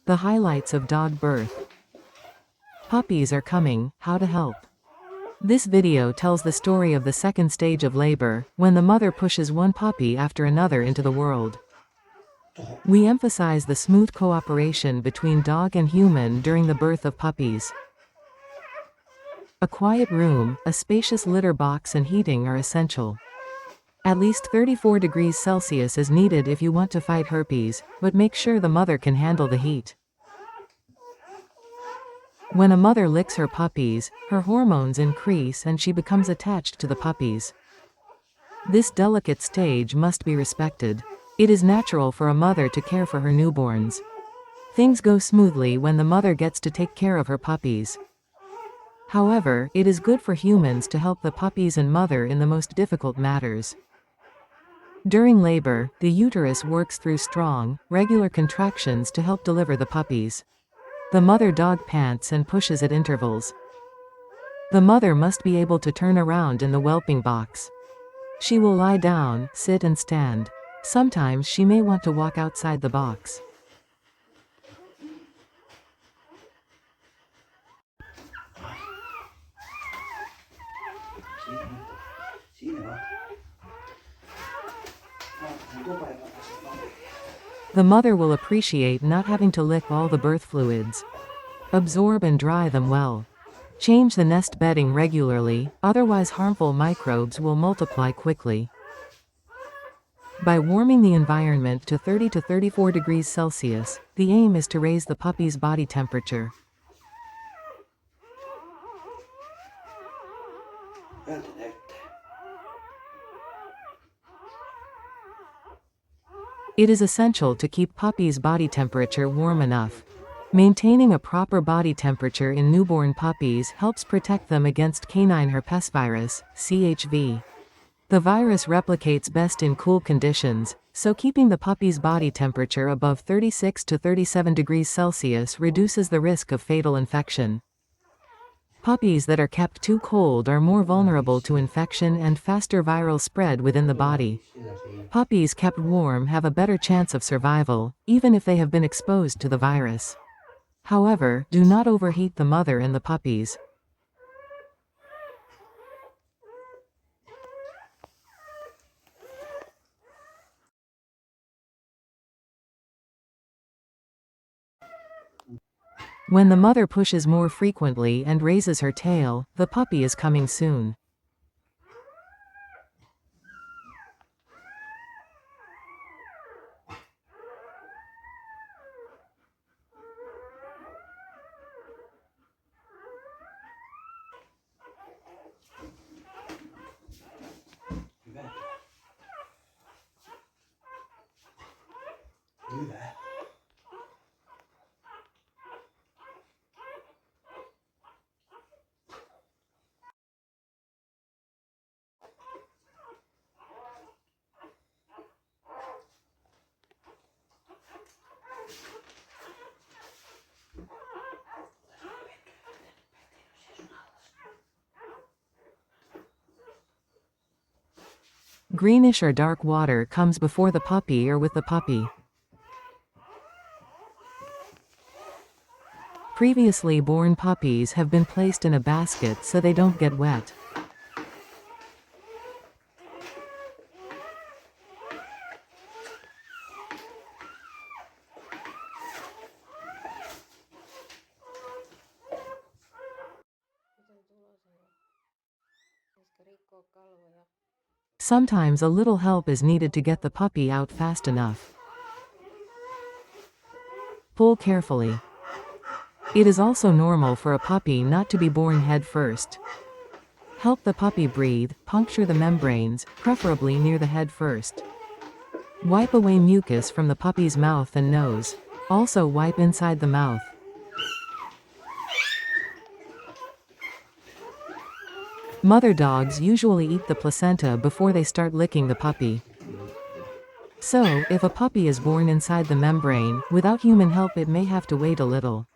The highlights of dog birth. Puppies are coming, how to help. This video tells the story of the second stage of labor, when the mother pushes one puppy after another into the world. We emphasize the smooth cooperation between dog and human during the birth of puppies. A quiet room, a spacious litter box and heating are essential. At least 34 degrees Celsius is needed if you want to fight herpes, but make sure the mother can handle the heat. When a mother licks her puppies, her hormones increase and she becomes attached to the puppies. This delicate stage must be respected. It is natural for a mother to care for her newborns. Things go smoothly when the mother gets to take care of her puppies. However, it is good for humans to help the puppies and mother in the most difficult matters. During labor, the uterus works through strong, regular contractions to help deliver the puppies. The mother dog pants and pushes at intervals. The mother must be able to turn around in the whelping box. She will lie down, sit and stand. Sometimes she may want to walk outside the box. The mother will appreciate not having to lick all the birth fluids. Absorb and dry them well. Change the nest bedding regularly, otherwise harmful microbes will multiply quickly. By warming the environment to 30 to 34 degrees Celsius, the aim is to raise the puppy's body temperature. It is essential to keep puppies' body temperature warm enough. Maintaining a proper body temperature in newborn puppies helps protect them against canine herpesvirus, CHV. The virus replicates best in cool conditions, so keeping the puppy's body temperature above 36 to 37 degrees Celsius reduces the risk of fatal infection. Puppies that are kept too cold are more vulnerable to infection and faster viral spread within the body. Puppies kept warm have a better chance of survival, even if they have been exposed to the virus. However, do not overheat the mother and the puppies. When the mother pushes more frequently and raises her tail, the puppy is coming soon. Greenish or dark water comes before the puppy or with the puppy. Previously born puppies have been placed in a basket so they don't get wet. Sometimes a little help is needed to get the puppy out fast enough. Pull carefully. It is also normal for a puppy not to be born head first. Help the puppy breathe, puncture the membranes, preferably near the head first. Wipe away mucus from the puppy's mouth and nose. Also wipe inside the mouth. Mother dogs usually eat the placenta before they start licking the puppy. So, if a puppy is born inside the membrane, without human help it may have to wait a little.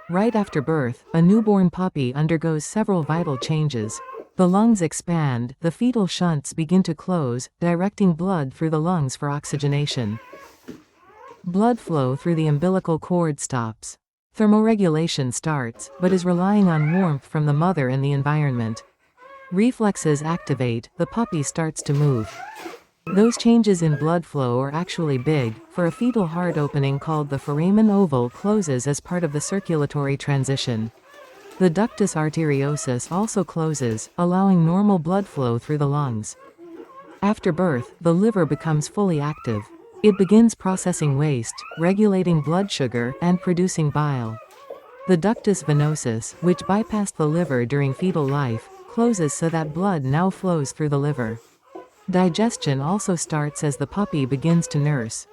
Right after birth, a newborn puppy undergoes several vital changes. The lungs expand, the fetal shunts begin to close, directing blood through the lungs for oxygenation. Blood flow through the umbilical cord stops. Thermoregulation starts, but is relying on warmth from the mother and the environment. Reflexes activate, the puppy starts to move. Those changes in blood flow are actually big, for a fetal heart opening called the foramen oval closes as part of the circulatory transition. The ductus arteriosus also closes, allowing normal blood flow through the lungs. After birth, the liver becomes fully active. It begins processing waste, regulating blood sugar, and producing bile. The ductus venosus, which bypassed the liver during fetal life, closes so that blood now flows through the liver. Digestion also starts as the puppy begins to nurse.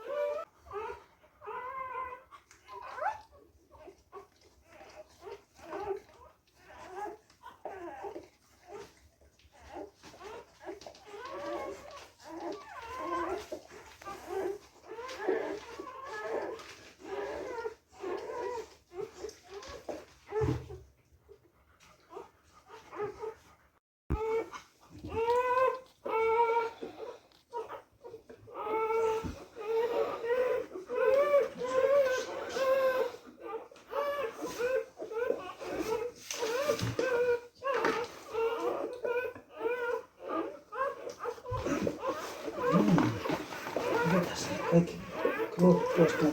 Kaikki tuosta.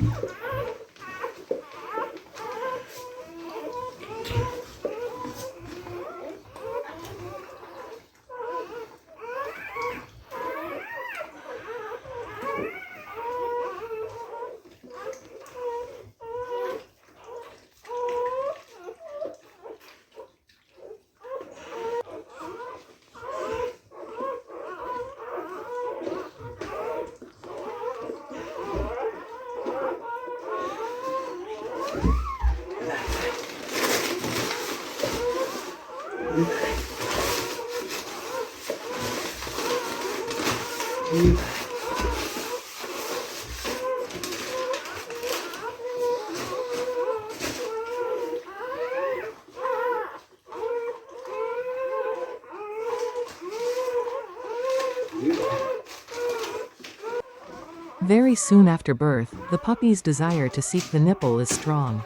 Very soon after birth, the puppy's desire to seek the nipple is strong.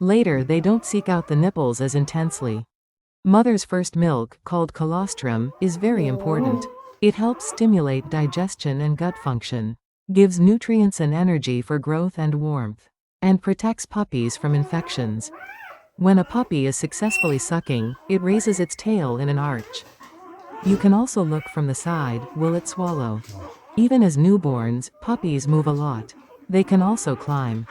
Later they don't seek out the nipples as intensely. Mother's first milk, called colostrum, is very important. It helps stimulate digestion and gut function, gives nutrients and energy for growth and warmth, and protects puppies from infections. When a puppy is successfully sucking, it raises its tail in an arch. You can also look from the side, will it swallow? Even as newborns, puppies move a lot. They can also climb.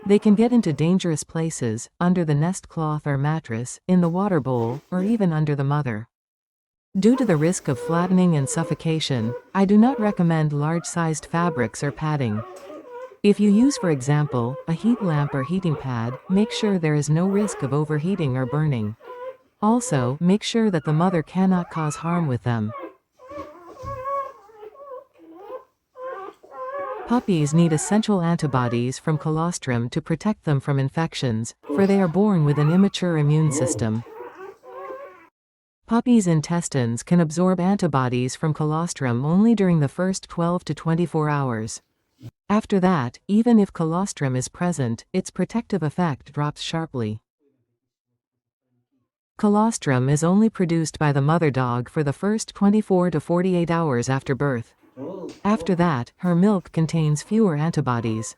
They can get into dangerous places, under the nest cloth or mattress, in the water bowl, or even under the mother. Due to the risk of flattening and suffocation, I do not recommend large-sized fabrics or padding. If you use, for example, a heat lamp or heating pad, make sure there is no risk of overheating or burning. Also, make sure that the mother cannot cause harm with them. Puppies need essential antibodies from colostrum to protect them from infections, for they are born with an immature immune system. Puppies' intestines can absorb antibodies from colostrum only during the first 12 to 24 hours. After that, even if colostrum is present, its protective effect drops sharply. Colostrum is only produced by the mother dog for the first 24 to 48 hours after birth. After that, her milk contains fewer antibodies.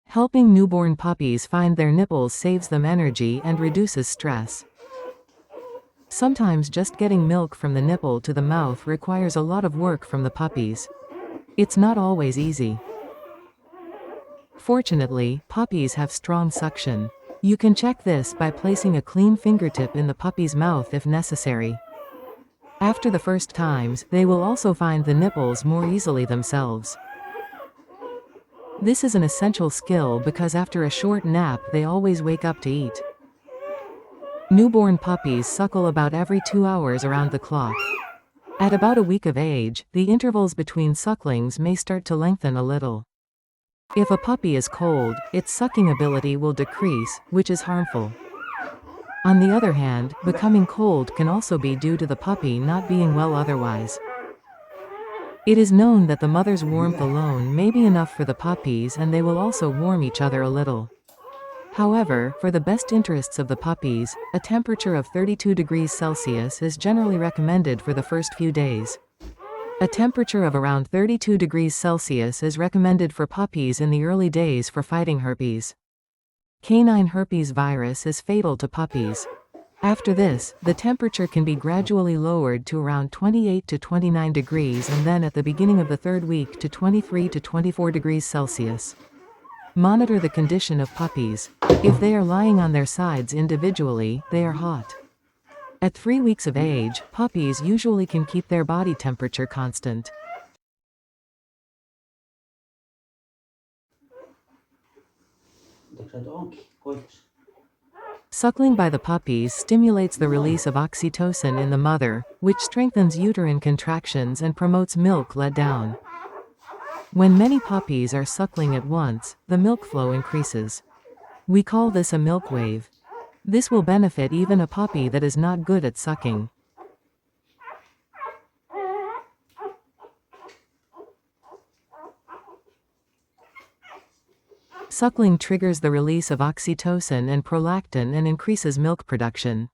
Helping newborn puppies find their nipples saves them energy and reduces stress. Sometimes just getting milk from the nipple to the mouth requires a lot of work from the puppies. It's not always easy. Fortunately, puppies have strong suction. You can check this by placing a clean fingertip in the puppy's mouth if necessary. After the first times, they will also find the nipples more easily themselves. This is an essential skill because after a short nap they always wake up to eat. Newborn puppies suckle about every 2 hours around the clock. At about a week of age, the intervals between sucklings may start to lengthen a little. If a puppy is cold, its sucking ability will decrease, which is harmful. On the other hand, becoming cold can also be due to the puppy not being well otherwise. It is known that the mother's warmth alone may be enough for the puppies, and they will also warm each other a little. However, for the best interests of the puppies, a temperature of 32 degrees Celsius is generally recommended for the first few days. A temperature of around 32 degrees Celsius is recommended for puppies in the early days for fighting herpes. Canine herpes virus is fatal to puppies. After this, the temperature can be gradually lowered to around 28 to 29 degrees, and then at the beginning of the third week to 23 to 24 degrees Celsius. Monitor the condition of puppies. If they are lying on their sides individually, they are hot. At 3 weeks of age, puppies usually can keep their body temperature constant. Suckling by the puppies stimulates the release of oxytocin in the mother, which strengthens uterine contractions and promotes milk let down. When many puppies are suckling at once, the milk flow increases. We call this a milk wave. This will benefit even a puppy that is not good at sucking. Suckling triggers the release of oxytocin and prolactin and increases milk production.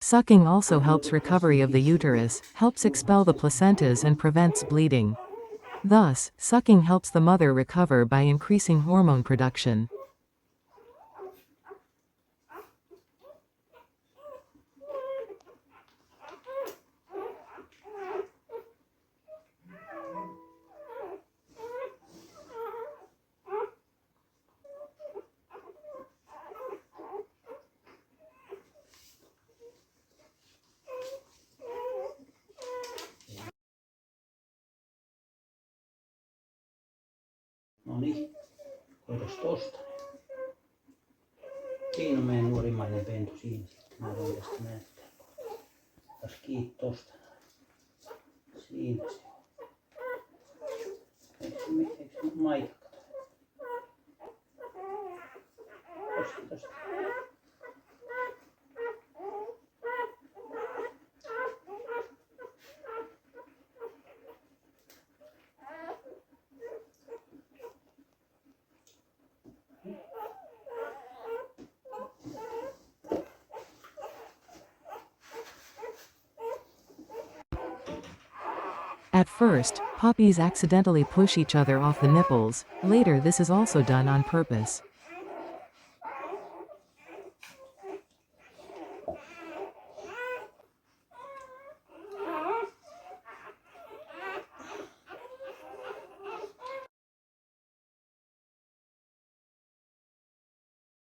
Sucking also helps recovery of the uterus, helps expel the placentas and prevents bleeding. Thus, sucking helps the mother recover by increasing hormone production. No niin, koitas tosta. Siinä on meidän nuorimmainen pentu siinä. Mä voin tästä näyttää. Otas kiinni tosta. Siinä se on. Eikö maita kato? Tosta. At first, puppies accidentally push each other off the nipples. Later, this is also done on purpose.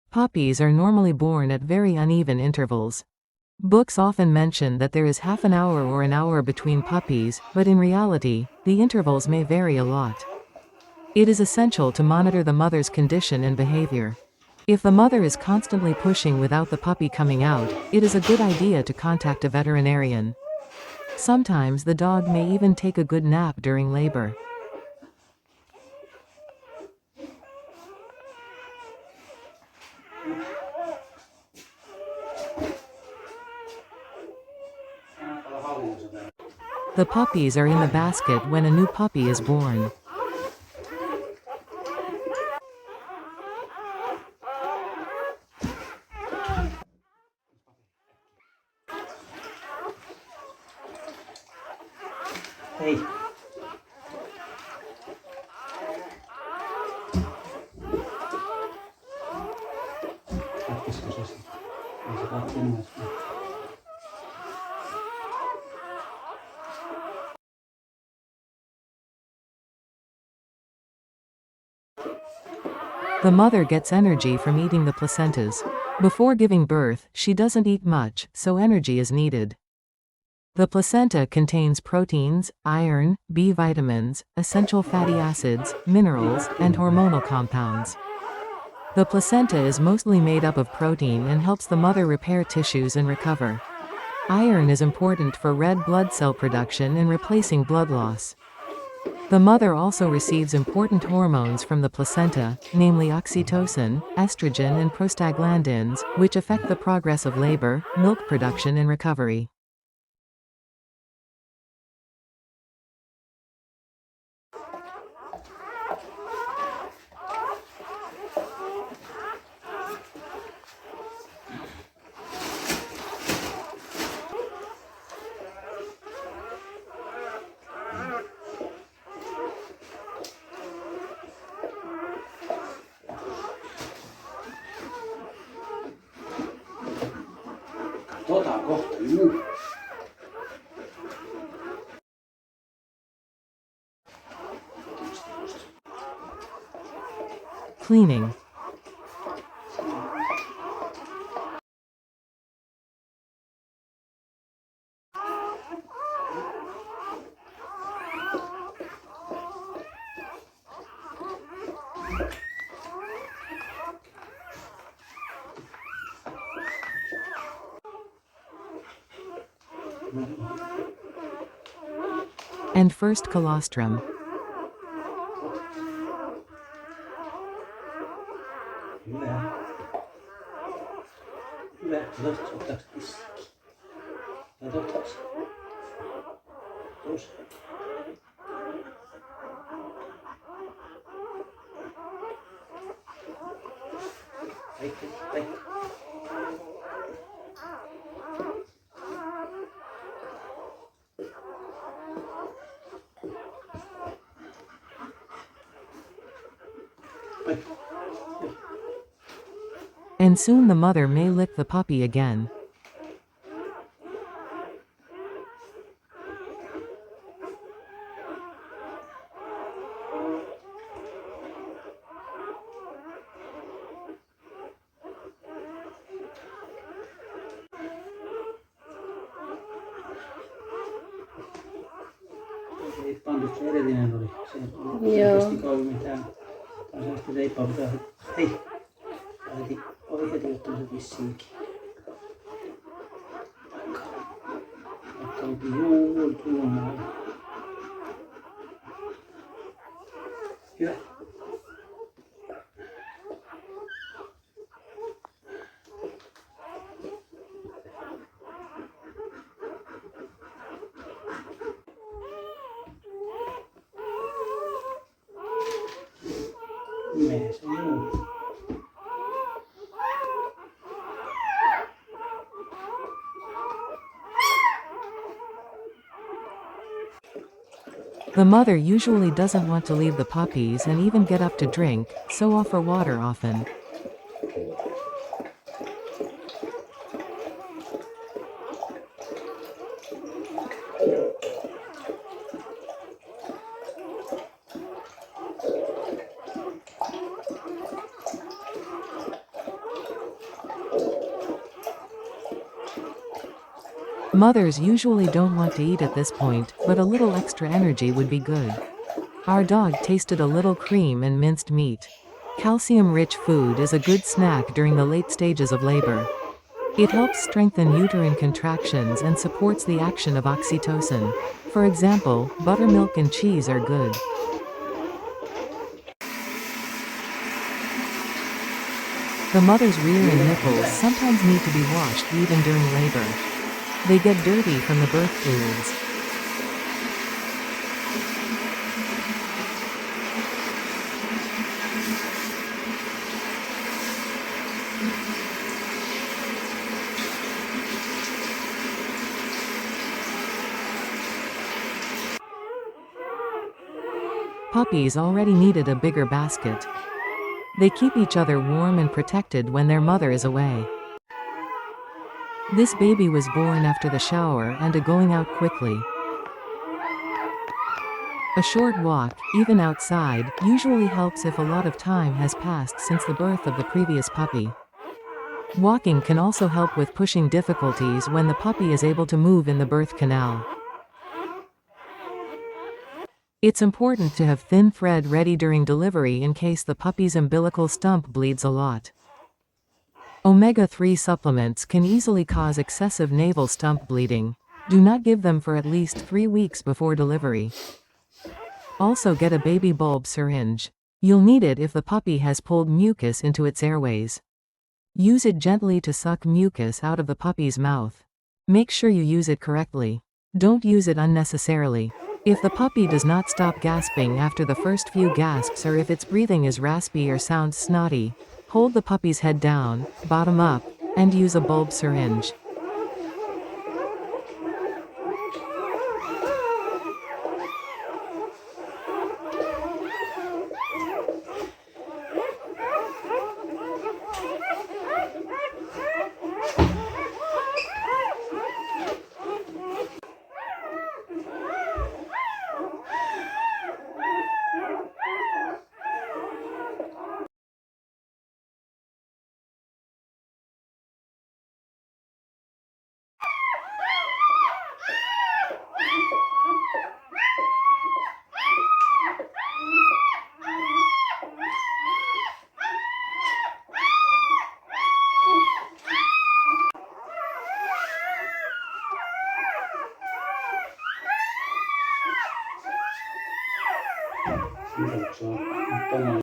Puppies are normally born at very uneven intervals. Books often mention that there is half an hour or an hour between puppies, but in reality, the intervals may vary a lot. It is essential to monitor the mother's condition and behavior. If the mother is constantly pushing without the puppy coming out, it is a good idea to contact a veterinarian. Sometimes the dog may even take a good nap during labor. The puppies are in the basket when a new puppy is born. Hei. Katkisko se sitä? Ei se katkinut. The mother gets energy from eating the placentas. Before giving birth, she doesn't eat much, so energy is needed. The placenta contains proteins, iron, B vitamins, essential fatty acids, minerals, and hormonal compounds. The placenta is mostly made up of protein and helps the mother repair tissues and recover. Iron is important for red blood cell production and replacing blood loss. The mother also receives important hormones from the placenta, namely oxytocin, estrogen and prostaglandins, which affect the progress of labor, milk production and recovery. Katsotaan kohta, juu. Cleaning. And first colostrum. Hyvä. Hyvä. Tuosta ottaako tissikin? Katsotaanko? Tuossa. Kaikki. And soon the mother may lick the puppy again. Ei pantu, se edellinen oli. Se Joo. kesti kauemmin täällä. Tää on sellaista leipää, mutta hei. Oli heti ottanut vissiinkin. Vaikka onkin juuri tuomalla. Hyvä. Mene se juu. The mother usually doesn't want to leave the puppies and even get up to drink, so offer water often. Mothers usually don't want to eat at this point, but a little extra energy would be good. Our dog tasted a little cream and minced meat. Calcium-rich food is a good snack during the late stages of labor. It helps strengthen uterine contractions and supports the action of oxytocin. For example, buttermilk and cheese are good. The mother's rear and nipples sometimes need to be washed even during labor. They get dirty from the birth fluids. Puppies already needed a bigger basket. They keep each other warm and protected when their mother is away. This baby was born after the shower and going out quickly. A short walk, even outside, usually helps if a lot of time has passed since the birth of the previous puppy. Walking can also help with pushing difficulties when the puppy is able to move in the birth canal. It's important to have thin thread ready during delivery in case the puppy's umbilical stump bleeds a lot. Omega-3 supplements can easily cause excessive navel stump bleeding. Do not give them for at least 3 weeks before delivery. Also get a baby bulb syringe. You'll need it if the puppy has pulled mucus into its airways. Use it gently to suck mucus out of the puppy's mouth. Make sure you use it correctly. Don't use it unnecessarily. If the puppy does not stop gasping after the first few gasps, or if its breathing is raspy or sounds snotty, hold the puppy's head down, bottom up, and use a bulb syringe. Kiitoksia. Tämä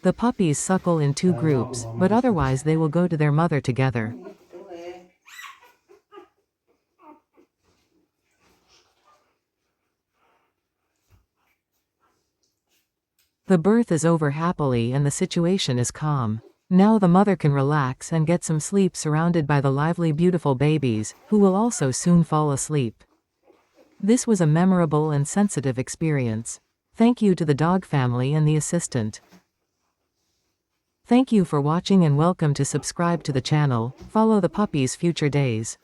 The puppies suckle in 2 groups, but otherwise they will go to their mother together. The birth is over happily and the situation is calm. Now the mother can relax and get some sleep surrounded by the lively, beautiful babies, who will also soon fall asleep. This was a memorable and sensitive experience. Thank you to the dog family and the assistant. Thank you for watching and welcome to subscribe to the channel. Follow the puppy's future days.